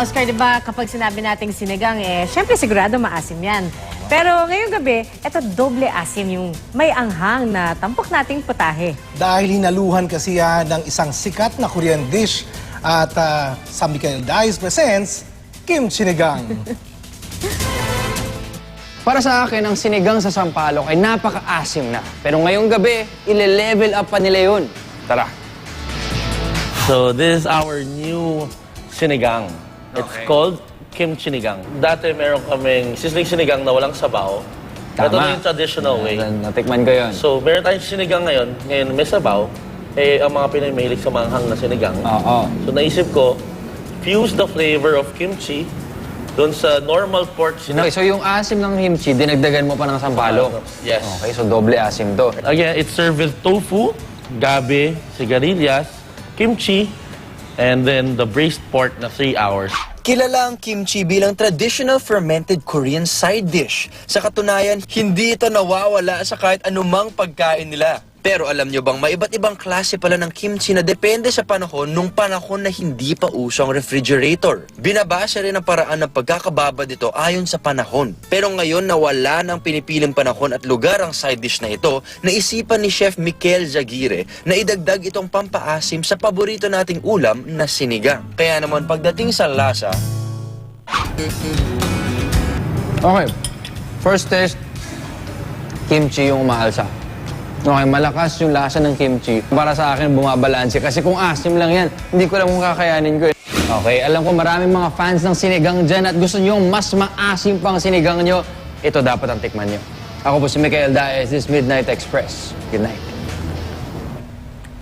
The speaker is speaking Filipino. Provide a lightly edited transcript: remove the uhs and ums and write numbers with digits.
Oscar, di ba kapag sinabi nating sinigang, syempre sigurado maasim yan. Pero ngayong gabi, eto doble asim yung may anghang na tampok nating putahe. Dahil hinaluhan kasi yan ng isang sikat na Korean dish at sa Mikael Diaz presents Kim Sinigang. Para sa akin, ang sinigang sa sampalok ay napaka-asim na. Pero ngayong gabi, ile-level up pa nila yun. Tara. So this is our new sinigang. It's called Kim Sinigang. Dati meron kaming sisling sinigang na walang sabaw. Ito na yung traditional way. Natikman ko yun. So meron tayong sinigang ngayon. Ngayon may sabaw. Ang mga Pinoy mahilig sa manghang na sinigang. Oo. So naisip ko, fuse the flavor of kimchi doon sa normal pork sinigang. Okay, so yung asim ng kimchi, dinagdagan mo pa ng sampalok? Yes. Okay, so doble asim to. Again, it's served with tofu, gabi, sigarilyas, kimchi, and then the braised pork na 3 hours. Kilala ang kimchi bilang traditional fermented Korean side dish. Sa katunayan, hindi ito nawawala sa kahit anumang pagkain nila. Pero alam nyo bang may iba't ibang klase pala ng kimchi na depende sa panahon nung panahon na hindi pa uso ang refrigerator. Binabasa rin ang paraan ng pagkakababad nito ayon sa panahon. Pero ngayon na wala ng pinipiling panahon at lugar ang side dish na ito, naisipan ni Chef Mikael Zaguirre na idagdag itong pampaasim sa paborito nating ulam na sinigang. Kaya naman pagdating sa lasa, Okay, first test, kimchi yung umaalsa. Okay, malakas yung lasa ng kimchi. Para sa akin, bumabalanse. Kasi kung asim lang yan, hindi ko alam kung kakayanin ko. Okay, alam ko maraming mga fans ng sinigang dyan at gusto nyo mas maasim pang sinigang nyo. Ito dapat ang tikman nyo. Ako po si Mikael Diaz, this Midnight Express. Good night.